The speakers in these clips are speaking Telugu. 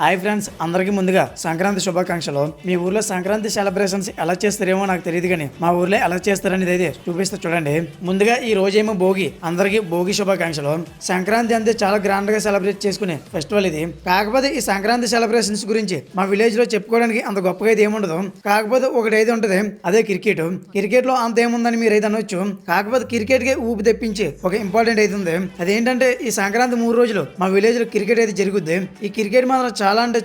హాయ్ ఫ్రెండ్స్, అందరికీ ముందుగా సంక్రాంతి శుభాకాంక్షలు. మీ ఊర్లో సంక్రాంతి సెలబ్రేషన్స్ ఎలా చేస్తారేమో నాకు తెలియదు, కానీ మా ఊర్లో ఎలా చేస్తారనేది అయితే చూపిస్తే చూడండి. ముందుగా ఈ రోజేమో భోగి, అందరికీ భోగి శుభాకాంక్షలు. సంక్రాంతి అంతే చాలా గ్రాండ్ గా సెలబ్రేట్ చేసుకునే ఫెస్టివల్ ఇది. కాకపోతే ఈ సంక్రాంతి సెలబ్రేషన్స్ గురించి మా విలేజ్ లో చెప్పుకోవడానికి అంత గొప్పగా అయితే ఏముండదు. కాకపోతే ఒకటి అయితే ఉంటది, అదే క్రికెట్. క్రికెట్ లో అంత ఏముందని మీరు అయితే అనొచ్చు. కాకపోతే క్రికెట్ కి ఊపి తెప్పించి ఒక ఇంపార్టెంట్ అయితే ఉంది. అదేంటంటే ఈ సంక్రాంతి 3 రోజులు మా విలేజ్ లో క్రికెట్ అయితే జరుగుద్ది. ఈ క్రికెట్ మాత్రం చాలా అంటే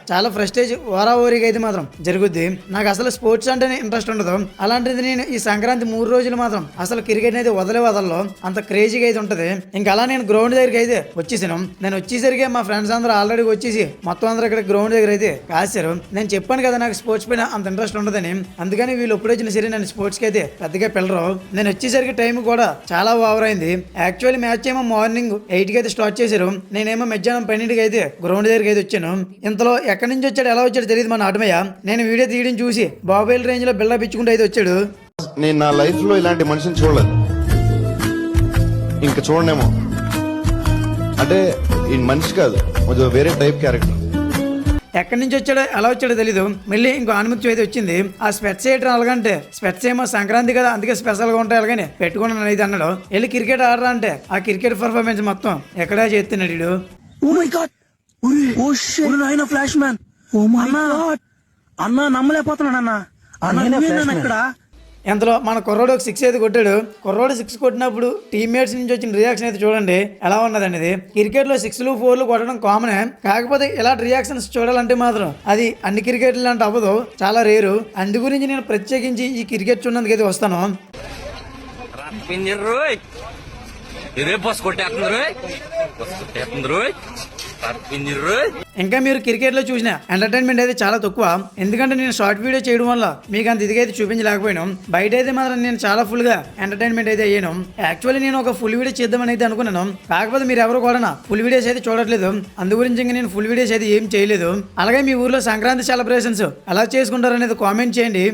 చాలా ఫ్రస్టేజ్ ఓరాఓరిగా అయితే మాత్రం జరుగుద్ది. నాకు అసలు స్పోర్ట్స్ అంటేనే ఇంట్రెస్ట్ ఉండదు. అలాంటిది నేను ఈ సంక్రాంతి 3 రోజులు మాత్రం అసలు క్రికెట్ అయితే వదలలో అంత క్రేజీగా అయితే ఉంటది. ఇంకా అలా నేను గ్రౌండ్ దగ్గరికి అయితే వచ్చేసాను. నేను వచ్చేసరికి మా ఫ్రెండ్స్ అందరూ ఆల్రెడీ వచ్చేసి మొత్తం అందరూ ఇక్కడ గ్రౌండ్ దగ్గర అయితే కాశారు. నేను చెప్పాను కదా నాకు స్పోర్ట్స్ పైన అంత ఇంట్రెస్ట్ ఉండదని. అందుకని వీళ్ళు ఎప్పుడు వచ్చినా సరే నేను స్పోర్ట్స్ కి అయితే పెద్దగా పిల్లరు. నేను వచ్చేసరికి టైం కూడా చాలా ఓవర్ అయింది. యాక్చువల్లీ మ్యాచ్ ఏమో మార్నింగ్ 8 కి అయితే స్టార్ట్ చేశారు. నేనేమో మధ్యాహ్నం 12కి అయితే గ్రౌండ్ దగ్గరికి అయితే వచ్చాను. ఇంతలో ఎక్కడి నుంచి వచ్చాడు, ఎలా వచ్చాడు తెలియదు మన ఆటమయ్య. నేను వీడియో తీయడం చూసి బాబేల్ రేంజ్ లో బిల్డప్ ఇచ్చుకుంటూ అయితే వచ్చాడు. నేను నా లైఫ్ లో ఇలాంటి మనిషిని చూడలేదు, ఇంకా చూడనేమో. అంటే ఈ మనిషి కాదు, కొంచెం వేరే టైప్ క్యారెక్టర్. ఎక్కడి నుంచి వచ్చాడో ఎలా వచ్చాడో తెలీదు. మళ్ళీ ఇంకో అనుమతి అయితే వచ్చింది. ఆ స్పెట్స్ ఏంటి అలాగంటే, స్పెట్స్ ఏమో సంక్రాంతి కదా అందుకే స్పెషల్ గా ఉంటాయి అలాగని పెట్టుకున్నాను అయితే అన్నాడు. వెళ్ళి క్రికెట్ ఆడరా అంటే ఆ క్రికెట్ పర్ఫార్మెన్స్ మొత్తం ఎక్కడా చేస్తున్నాడు వీడు. Oh my God, oh shit, నాయన flash man. Oh my God అన్నా, నమ్మలేకపోతున్నాను అన్న ఇక్కడ. ఇంతలో మన కుర్రోడు ఒక 6 అయితే కొట్టాడు. కుర్రోడు 6 కొట్టినప్పుడు టీమ్మేట్స్ నుంచి వచ్చిన రియాక్షన్ అయితే చూడండి ఎలా ఉన్నది అనేది. క్రికెట్ లో 6లు 4లు కొట్టడం కామనే. కాకపోతే ఇలాంటి రియాక్షన్స్ చూడాలంటే మాత్రం అది అన్ని క్రికెట్లు అంటే అవ్వదు, చాలా రేరు. అందు గురించి నేను ప్రత్యేకించి ఈ క్రికెట్ చూడడానికి అయితే వస్తాను. ఇంకా మీరు క్రికెట్ లో చూసిన ఎంటర్టైన్మెంట్ అయితే చాలా తక్కువ. ఎందుకంటే నేను షార్ట్ వీడియో చేయడం వల్ల మీకు అంత ఇదిగా అయితే చూపించలేకపోయాను. బయట అయితే మాత్రం నేను చాలా ఫుల్ గా ఎంటర్టైన్మెంట్ అయితే అయ్యాను. యాక్చువల్లీ నేను ఒక ఫుల్ వీడియో చేద్దామని అయితే అనుకున్నాను. కాకపోతే మీరు ఎవరు కూడా ఫుల్ వీడియోస్ అయితే చూడట్లేదు. అందు గురించి ఇంకా నేను ఫుల్ వీడియోస్ అయితే ఏం చేయలేదు. అలాగే మీ ఊర్లో సంక్రాంతి సెలబ్రేషన్స్ ఎలా చేసుకుంటారు అనేది కామెంట్ చేయండి.